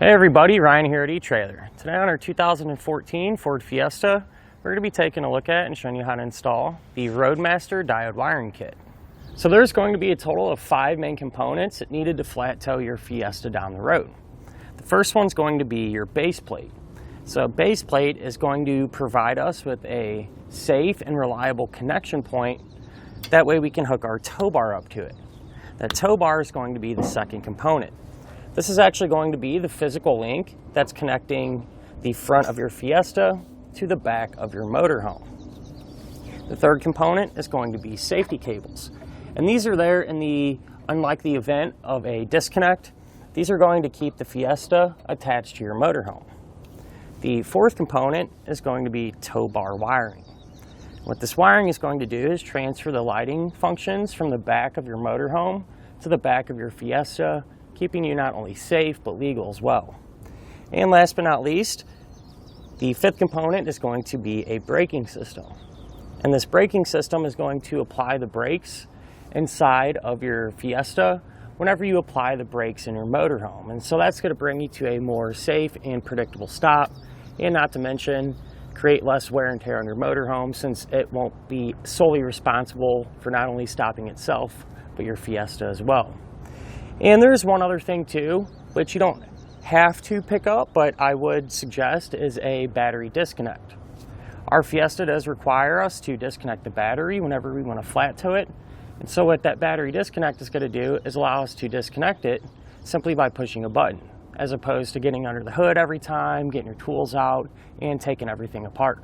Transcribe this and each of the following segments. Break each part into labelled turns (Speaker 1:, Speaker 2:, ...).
Speaker 1: Hey everybody, Ryan here at eTrailer. Today on our 2014 Ford Fiesta, we're going to be taking a look at and showing you how to install the Roadmaster Diode Wiring Kit. So there's going to be a total of 5 main components that needed to flat tow your Fiesta down the road. The first one's going to be your base plate. So base plate is going to provide us with a safe and reliable connection point. That way we can hook our tow bar up to it. That tow bar is going to be the second component. This is actually going to be the physical link that's connecting the front of your Fiesta to the back of your motorhome. The third component is going to be safety cables. And these are there unlike the event of a disconnect, these are going to keep the Fiesta attached to your motorhome. The fourth component is going to be tow bar wiring. What this wiring is going to do is transfer the lighting functions from the back of your motorhome to the back of your Fiesta, keeping you not only safe, but legal as well. And last but not least, the fifth component is going to be a braking system. And this braking system is going to apply the brakes inside of your Fiesta whenever you apply the brakes in your motorhome. And so that's going to bring you to a more safe and predictable stop, and not to mention create less wear and tear on your motorhome, since it won't be solely responsible for not only stopping itself, but your Fiesta as well. And there's one other thing too, which you don't have to pick up, but I would suggest, is a battery disconnect. Our Fiesta does require us to disconnect the battery whenever we want to flat tow it. And so what that battery disconnect is going to do is allow us to disconnect it simply by pushing a button, as opposed to getting under the hood every time, getting your tools out, and taking everything apart.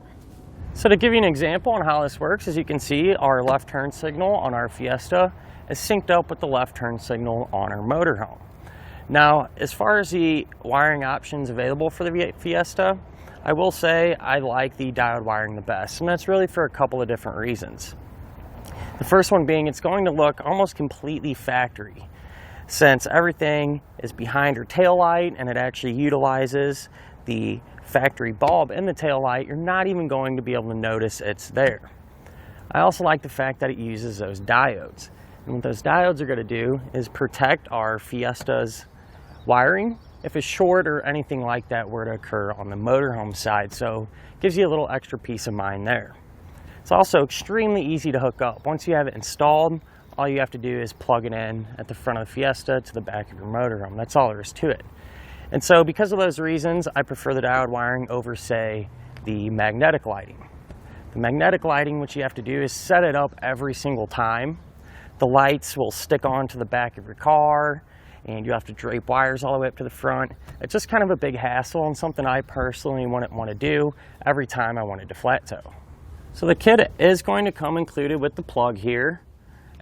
Speaker 1: So to give you an example on how this works, as you can see, our left turn signal on our Fiesta is synced up with the left turn signal on our motorhome. Now, as far as the wiring options available for the Fiesta, I will say I like the diode wiring the best, and that's really for a couple of different reasons. The first one being, it's going to look almost completely factory, since everything is behind your tail light and it actually utilizes the factory bulb in the tail light. You're not even going to be able to notice it's there. I also like the fact that it uses those diodes. And what those diodes are going to do is protect our Fiesta's wiring if a short or anything like that were to occur on the motorhome side. So it gives you a little extra peace of mind there. It's also extremely easy to hook up. Once you have it installed, all you have to do is plug it in at the front of the Fiesta to the back of your motorhome. That's all there is to it. And so because of those reasons, I prefer the diode wiring over, say, the magnetic lighting. The magnetic lighting, what you have to do is set it up every single time. The lights will stick onto the back of your car, and you have to drape wires all the way up to the front. It's just kind of a big hassle, and something I personally wouldn't want to do every time I wanted to flat tow. So the kit is going to come included with the plug here,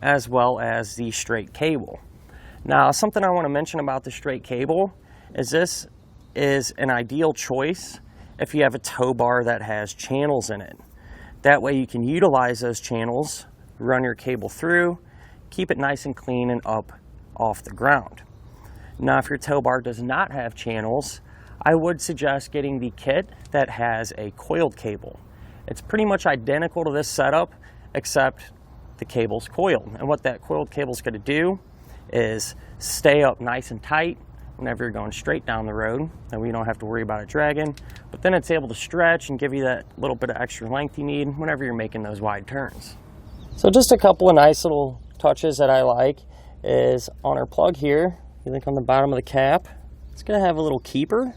Speaker 1: as well as the straight cable. Now, something I want to mention about the straight cable is this is an ideal choice if you have a tow bar that has channels in it. That way you can utilize those channels, run your cable through, keep it nice and clean and up off the ground. Now, if your tow bar does not have channels, I would suggest getting the kit that has a coiled cable. It's pretty much identical to this setup, except the cable's coiled. And what that coiled cable is going to do is stay up nice and tight whenever you're going straight down the road, and we don't have to worry about it dragging. But then it's able to stretch and give you that little bit of extra length you need whenever you're making those wide turns. So just a couple of nice little touches that I like is on our plug here. You look on the bottom of the cap, it's going to have a little keeper,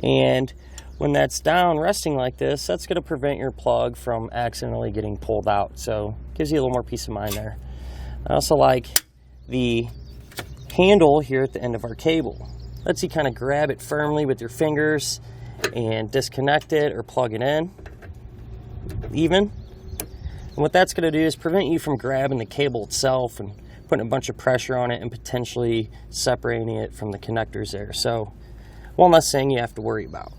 Speaker 1: and when that's down resting like this, that's going to prevent your plug from accidentally getting pulled out. So it gives you a little more peace of mind there. I also like the handle here at the end of our cable. Lets you kind of grab it firmly with your fingers and disconnect it or plug it in even. And what that's going to do is prevent you from grabbing the cable itself and putting a bunch of pressure on it and potentially separating it from the connectors there. So one less thing you have to worry about.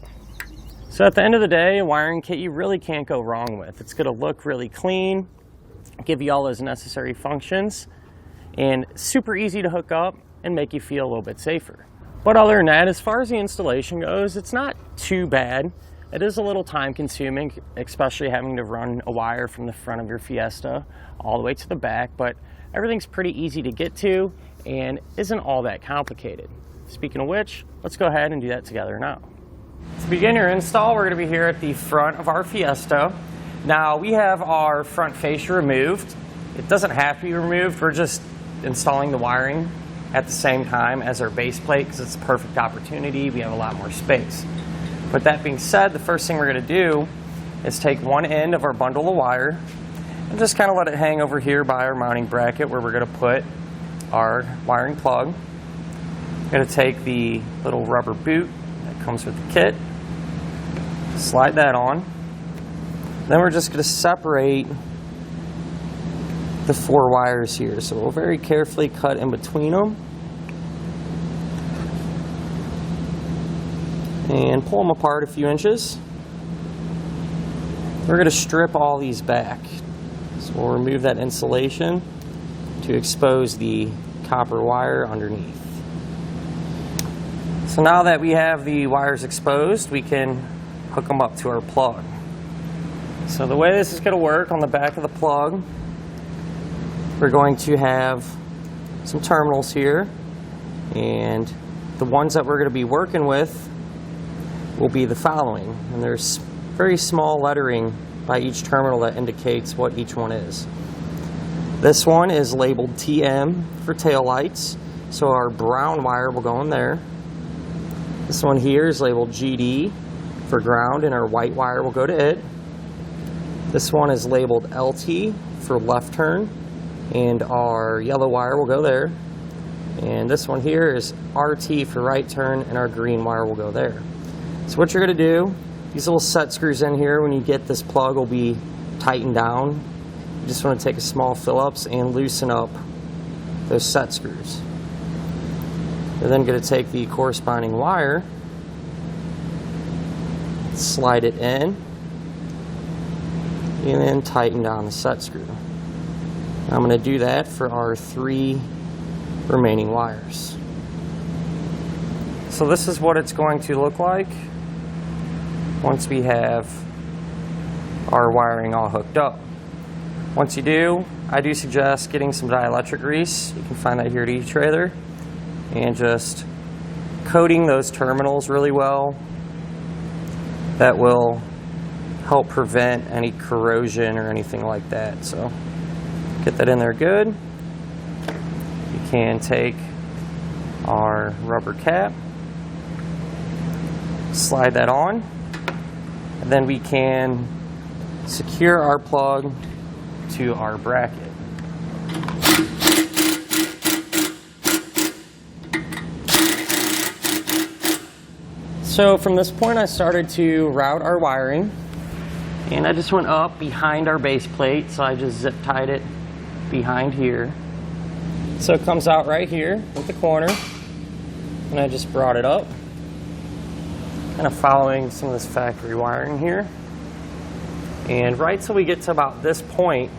Speaker 1: So at the end of the day, a wiring kit you really can't go wrong with. It's going to look really clean, give you all those necessary functions, and super easy to hook up and make you feel a little bit safer. But other than that, as far as the installation goes, it's not too bad. It is a little time consuming, especially having to run a wire from the front of your Fiesta all the way to the back, but everything's pretty easy to get to and isn't all that complicated. Speaking of which, let's go ahead and do that together now. To begin your install, we're going to be here at the front of our Fiesta. Now, we have our front fascia removed. It doesn't have to be removed. We're just installing the wiring at the same time as our base plate because it's a perfect opportunity. We have a lot more space. But that being said, the first thing we're going to do is take one end of our bundle of wire and just kind of let it hang over here by our mounting bracket where we're going to put our wiring plug. We're going to take the little rubber boot that comes with the kit, slide that on. Then we're just going to separate the 4 wires here. So we'll very carefully cut in between them and pull them apart a few inches. We're going to strip all these back. So we'll remove that insulation to expose the copper wire underneath. So now that we have the wires exposed, we can hook them up to our plug. So the way this is going to work, on the back of the plug, we're going to have some terminals here, and the ones that we're going to be working with will be the following. And there's very small lettering by each terminal that indicates what each one is. This one is labeled TM for tail lights, so our brown wire will go in there. This one here is labeled GD for ground, and our white wire will go to it. This one is labeled LT for left turn, and our yellow wire will go there. And this one here is RT for right turn, and our green wire will go there. So what you're going to do, these little set screws in here, when you get this plug, will be tightened down. You just want to take a small Phillips and loosen up those set screws. You're then going to take the corresponding wire, slide it in, and then tighten down the set screw. I'm going to do that for our 3 remaining wires. So this is what it's going to look like once we have our wiring all hooked up. Once you do, I do suggest getting some dielectric grease. You can find that here at etrailer, and just coating those terminals really well. That will help prevent any corrosion or anything like that. So get that in there good. You can take our rubber cap, slide that on, and then we can secure our plug to our bracket. So from this point I started to route our wiring, and I just went up behind our base plate, so I just zip tied it behind here. So it comes out right here at the corner, and I just brought it up, kind of following some of this factory wiring here. And right till we get to about this point,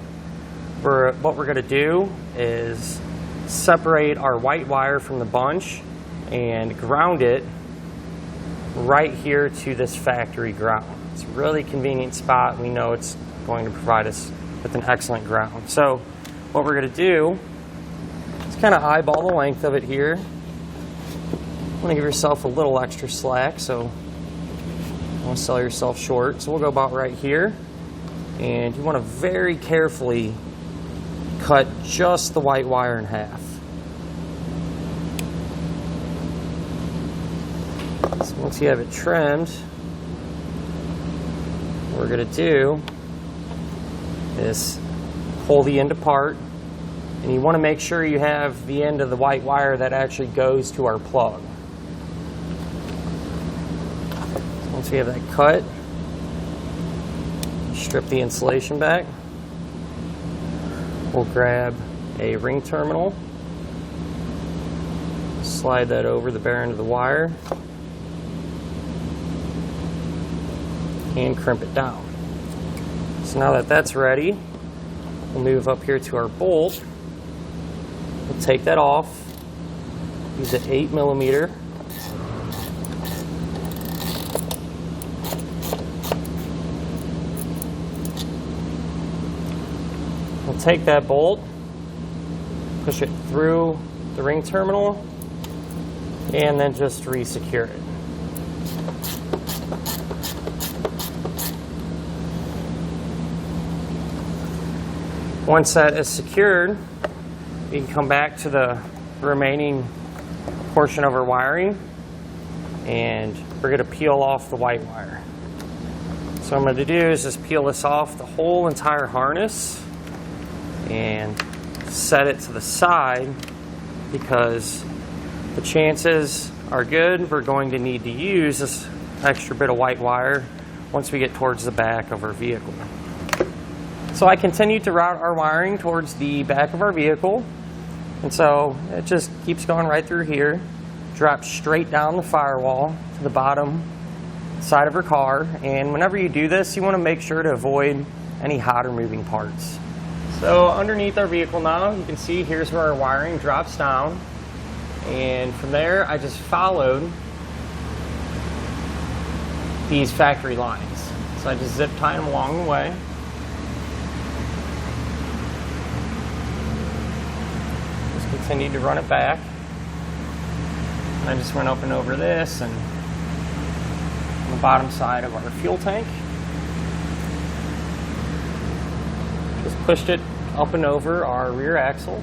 Speaker 1: what we're going to do is separate our white wire from the bunch and ground it right here to this factory ground. It's a really convenient spot. We know it's going to provide us with an excellent ground. So what we're going to do is kind of eyeball the length of it here. You want to give yourself a little extra slack, so you want to sell yourself short. So we'll go about right here, and you want to very carefully cut just the white wire in half. So once you have it trimmed, what we're going to do is pull the end apart, and you want to make sure you have the end of the white wire that actually goes to our plug. So once we have that cut, strip the insulation back. We'll grab a ring terminal, slide that over the bare end of the wire, and crimp it down. So now that that's ready, we'll move up here to our bolt. We'll take that off, use an 8mm. We'll take that bolt, push it through the ring terminal, and then just re-secure it. Once that is secured, we can come back to the remaining portion of our wiring, and we're going to peel off the white wire. So what I'm going to do is just peel this off the whole entire harness and set it to the side, because the chances are good we're going to need to use this extra bit of white wire once we get towards the back of our vehicle. So I continue to route our wiring towards the back of our vehicle, and so it just keeps going right through here, drops straight down the firewall to the bottom side of our car. And whenever you do this, you want to make sure to avoid any hot or moving parts. So underneath our vehicle now, you can see here's where our wiring drops down, and from there I just followed these factory lines. So I just zip tie them along the way. Just continue to run it back. I just went up and over this and on the bottom side of our fuel tank. Just pushed it up and over our rear axle.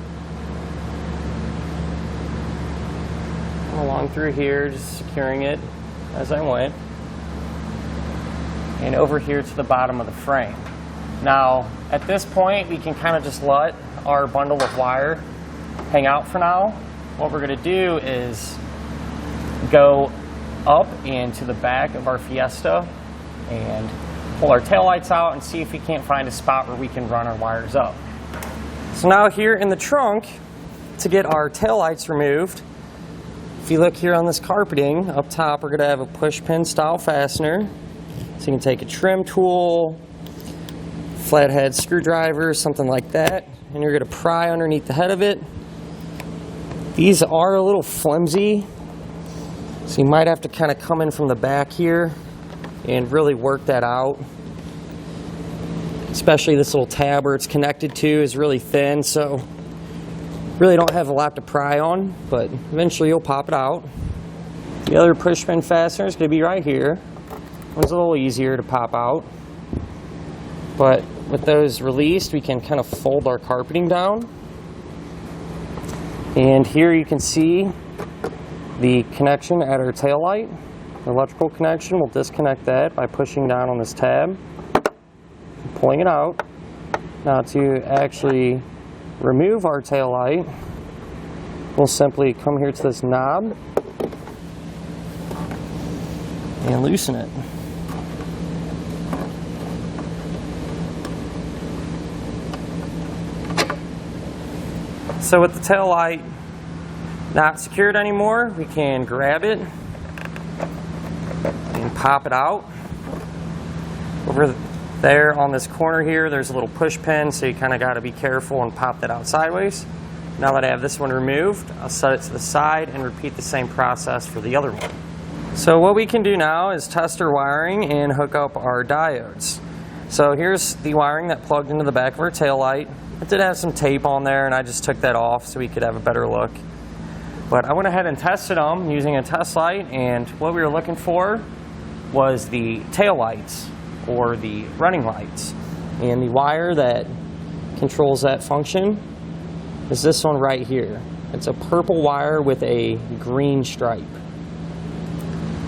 Speaker 1: Along through here, just securing it as I went. And over here to the bottom of the frame. Now, at this point, we can kind of just let our bundle of wire hang out for now. What we're going to do is go up into the back of our Fiesta and pull our taillights out and see if we can't find a spot where we can run our wires up. So now here in the trunk, to get our taillights removed, if you look here on this carpeting, up top we're going to have a push pin style fastener. So you can take a trim tool, flathead screwdriver, something like that, and you're going to pry underneath the head of it. These are a little flimsy, so you might have to kind of come in from the back here and really work that out. Especially this little tab where it's connected to is really thin, so really don't have a lot to pry on, but eventually you'll pop it out. The other push pin fastener is going to be right here. One's a little easier to pop out, but with those released, we can kind of fold our carpeting down. And here you can see the connection at our taillight, the electrical connection. We'll disconnect that by pushing down on this tab, pulling it out. Now to actually remove our taillight, we'll simply come here to this knob and loosen it. So with the taillight not secured anymore, we can grab it and pop it out. Over there on this corner here, there's a little push pin, so you kind of got to be careful and pop that out sideways. Now that I have this one removed, I'll set it to the side and repeat the same process for the other one. So what we can do now is test our wiring and hook up our diodes. So here's the wiring that plugged into the back of our taillight. It did have some tape on there, and I just took that off so we could have a better look. But I went ahead and tested them using a test light, and what we were looking for was the tail lights, or the running lights. And the wire that controls that function is this one right here. It's a purple wire with a green stripe.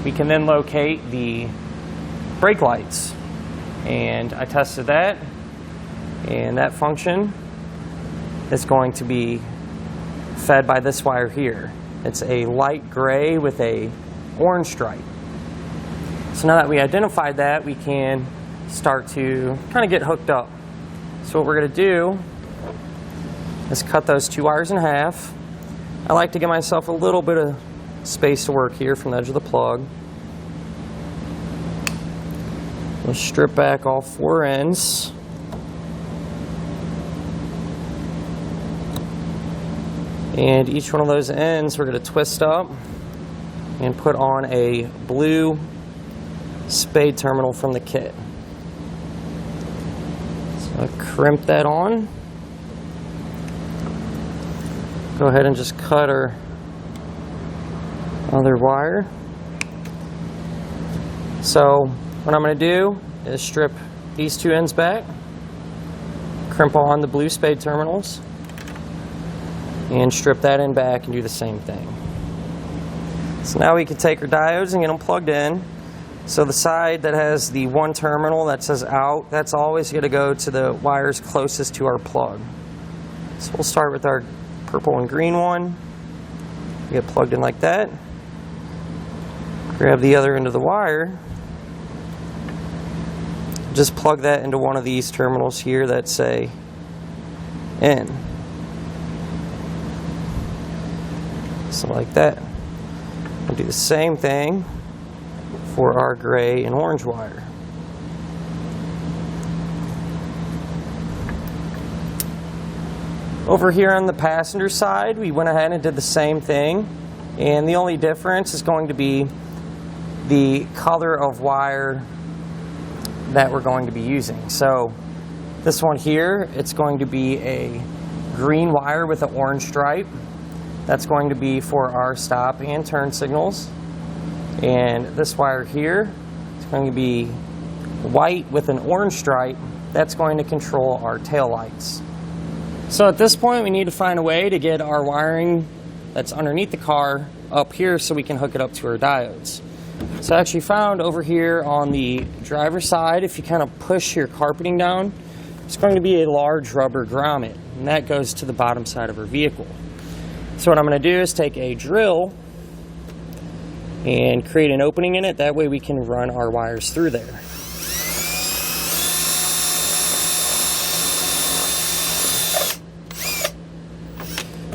Speaker 1: We can then locate the brake lights, and I tested that, and that function is going to be fed by this wire here. It's a light gray with a orange stripe. So now that we identified that, we can start to kind of get hooked up. So what we're going to do is cut those two wires in half. I like to give myself a little bit of space to work here from the edge of the plug. We'll strip back all four ends. And each one of those ends we're going to twist up and put on a blue spade terminal from the kit. So I'll crimp that on. Go ahead and just cut our other wire. So what I'm going to do is strip these two ends back, crimp on the blue spade terminals, and strip that end back and do the same thing. So now we can take our diodes and get them plugged in. So the side that has the one terminal that says out, that's always going to go to the wires closest to our plug. So we'll start with our purple and green one. Get plugged in like that. Grab the other end of the wire. Just plug that into one of these terminals here that say in. So like that. We'll do the same thing for our gray and orange wire. Over here on the passenger side, we went ahead and did the same thing, and the only difference is going to be the color of wire that we're going to be using. So this one here, it's going to be a green wire with an orange stripe. That's going to be for our stop and turn signals. And this wire here is going to be white with an orange stripe. That's going to control our tail lights. So at this point, we need to find a way to get our wiring that's underneath the car up here so we can hook it up to our diodes. So I actually found over here on the driver's side, if you kind of push your carpeting down, it's going to be a large rubber grommet, and that goes to the bottom side of our vehicle. So what I'm going to do is take a drill and create an opening in it. That way we can run our wires through there.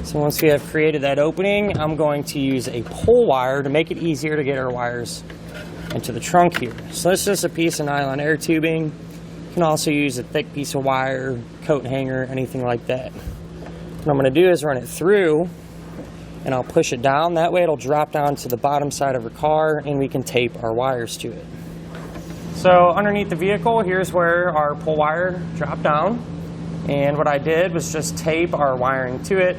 Speaker 1: So once we have created that opening, I'm going to use a pull wire to make it easier to get our wires into the trunk here. So this is just a piece of nylon air tubing. You can also use a thick piece of wire, coat hanger, anything like that. What I'm going to do is run it through, and I'll push it down. That way it'll drop down to the bottom side of our car, and we can tape our wires to it. So underneath the vehicle, here's where our pull wire dropped down. And what I did was just tape our wiring to it.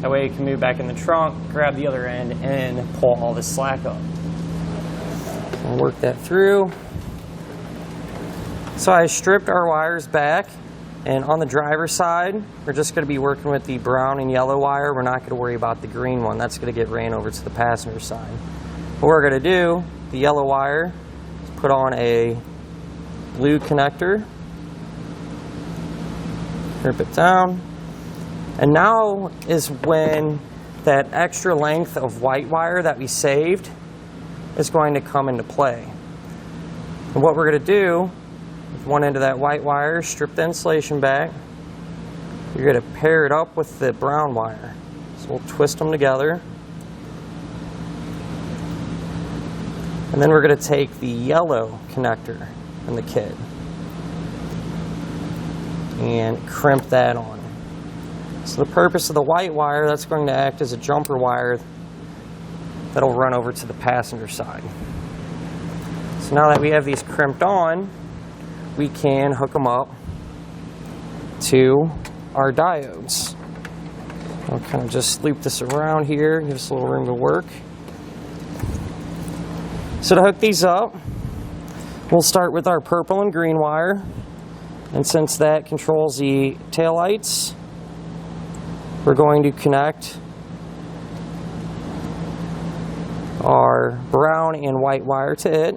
Speaker 1: That way you can move back in the trunk, grab the other end, and pull all this slack up. We'll work that through. So I stripped our wires back, and on the driver's side, we're just going to be working with the brown and yellow wire. We're not going to worry about the green one. That's going to get ran over to the passenger side. What we're going to do, the yellow wire, is put on a blue connector, crimp it down. And now is when that extra length of white wire that we saved is going to come into play. And what we're going to do, with one end of that white wire, strip the insulation back. You're going to pair it up with the brown wire. So we'll twist them together. And then we're going to take the yellow connector in the kit and crimp that on. So the purpose of the white wire, that's going to act as a jumper wire that'll run over to the passenger side. So now that we have these crimped on, we can hook them up to our diodes. I'll kind of just loop this around here, give us a little room to work. So to hook these up, we'll start with our purple and green wire. And since that controls the taillights, we're going to connect our brown and white wire to it.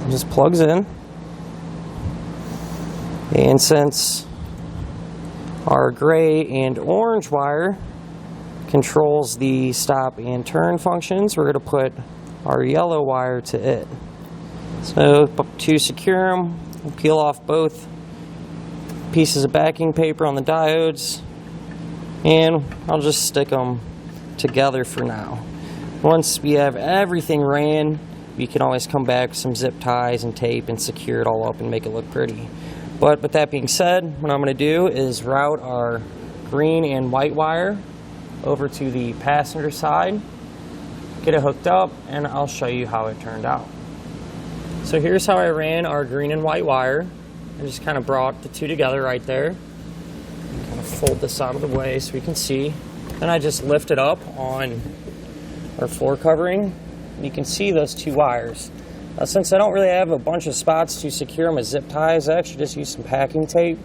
Speaker 1: It just plugs in. And since our gray and orange wire controls the stop and turn functions, we're going to put our yellow wire to it. So to secure them, we'll peel off both pieces of backing paper on the diodes, and I'll just stick them together for now. Once we have everything ran, we can always come back with some zip ties and tape and secure it all up and make it look pretty. But with that being said, what I'm going to do is route our green and white wire over to the passenger side, get it hooked up, and I'll show you how it turned out. So here's how I ran our green and white wire. I just kind of brought the two together right there. Kind of fold this out of the way so we can see. Then I just lift it up on our floor covering. You can see those two wires. Since I don't really have a bunch of spots to secure them with zip ties, I actually just use some packing tape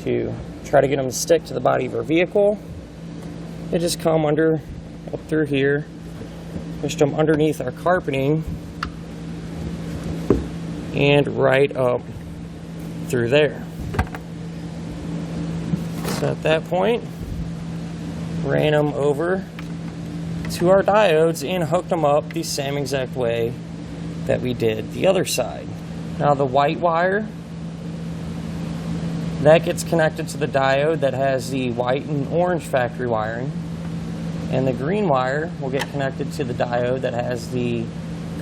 Speaker 1: to try to get them to stick to the body of our vehicle. They just come up through here, push them underneath our carpeting, and right up through there. So at that point, ran them over to our diodes and hooked them up the same exact way that we did the other side. Now the white wire, that gets connected to the diode that has the white and orange factory wiring, and the green wire will get connected to the diode that has the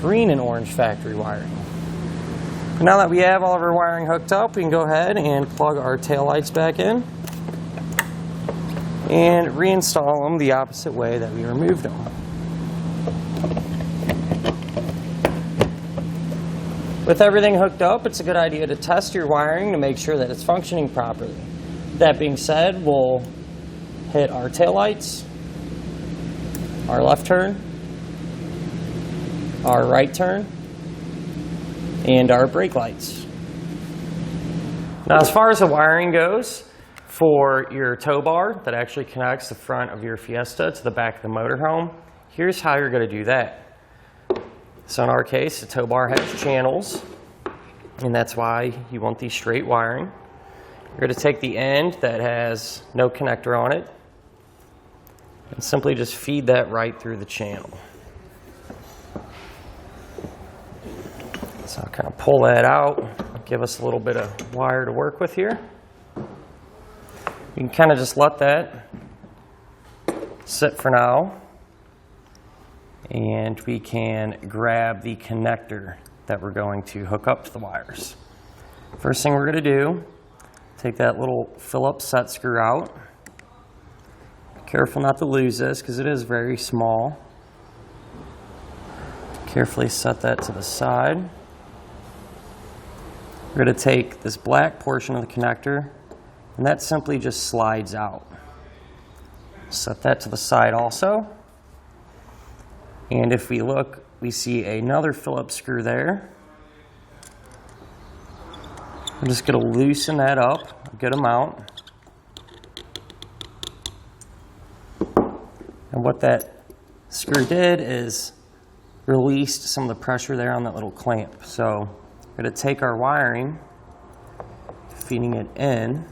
Speaker 1: green and orange factory wiring. Now that we have all of our wiring hooked up, we can go ahead and plug our taillights back in and reinstall them the opposite way that we removed them. With everything hooked up, it's a good idea to test your wiring to make sure that it's functioning properly. That being said, we'll hit our taillights, our left turn, our right turn, and our brake lights. Now, as far as the wiring goes, for your tow bar that actually connects the front of your Fiesta to the back of the motorhome, here's how you're going to do that. So in our case, the tow bar has channels, and that's why you want these straight wiring. You're going to take the end that has no connector on it and simply just feed that right through the channel. So I'll kind of pull that out, give us a little bit of wire to work with here. You can kind of just let that sit for now, and we can grab the connector that we're going to hook up to the wires. First thing we're going to do, take that little Phillips set screw out. Careful not to lose this because it is very small. Carefully set that to the side. We're going to take this black portion of the connector, and that simply just slides out. Set that to the side also. And if we look, we see another Phillips screw there. I'm just going to loosen that up a good amount. And what that screw did is released some of the pressure there on that little clamp. So we're going to take our wiring, feeding it in,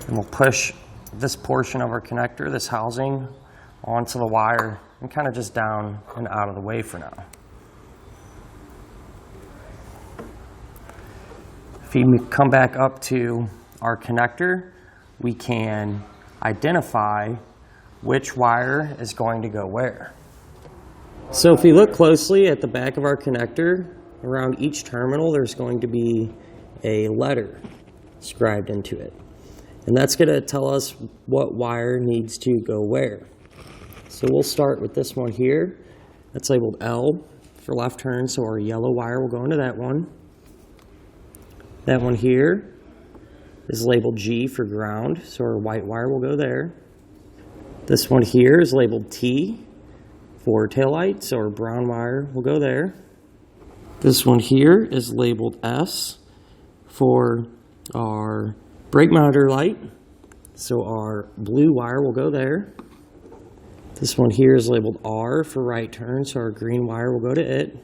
Speaker 1: and we'll push this portion of our connector, this housing, onto the wire and kind of just down and out of the way for now. If we come back up to our connector, we can identify which wire is going to go where. So if we look closely at the back of our connector, around each terminal there's going to be a letter scribed into it. And that's going to tell us what wire needs to go where. So we'll start with this one here. That's labeled L for left turn, so our yellow wire will go into that one. That one here is labeled G for ground, so our white wire will go there. This one here is labeled T for taillight, so our brown wire will go there. This one here is labeled S for our brake monitor light, so our blue wire will go there. This one here is labeled R for right turn, so our green wire will go to it.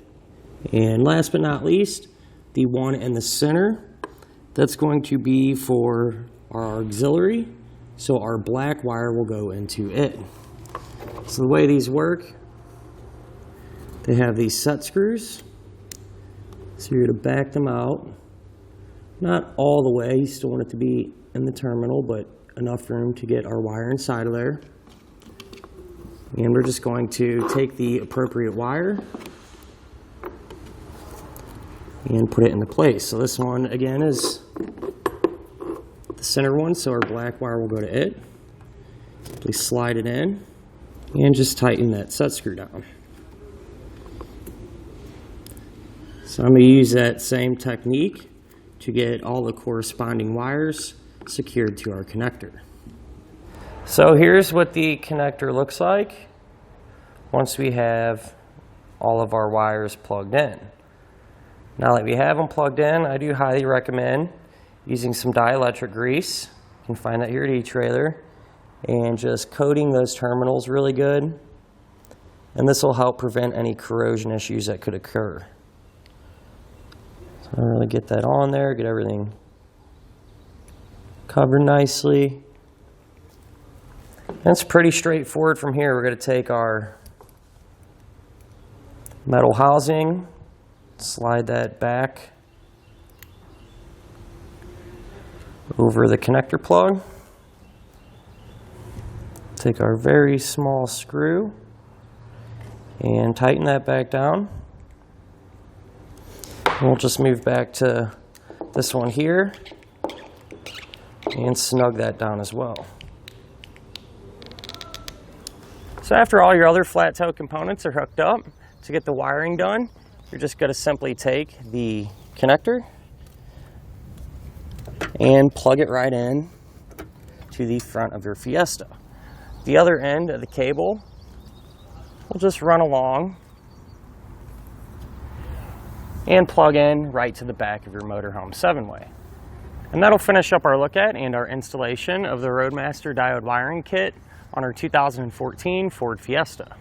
Speaker 1: And last but not least, the one in the center, that's going to be for our auxiliary, so our black wire will go into it. So the way these work, they have these set screws, so you're going to back them out. Not all the way, you still want it to be in the terminal, but enough room to get our wire inside of there. And we're just going to take the appropriate wire and put it into place. So this one, again, is the center one, so our black wire will go to it. Please slide it in and just tighten that set screw down. So I'm going to use that same technique to get all the corresponding wires secured to our connector. So here's what the connector looks like once we have all of our wires plugged in. Now that we have them plugged in, I do highly recommend using some dielectric grease. You can find that here at eTrailer, and just coating those terminals really good. And this will help prevent any corrosion issues that could occur. So really get that on there, get everything covered nicely. And it's pretty straightforward from here. We're going to take our metal housing, slide that back over the connector plug. Take our very small screw and tighten that back down. And we'll just move back to this one here and snug that down as well. So after all your other flat toe components are hooked up, to get the wiring done, you're just going to simply take the connector and plug it right in to the front of your Fiesta. The other end of the cable will just run along and plug in right to the back of your motorhome 7-way. And that'll finish up our look at and our installation of the Roadmaster Diode Wiring Kit on our 2014 Ford Fiesta.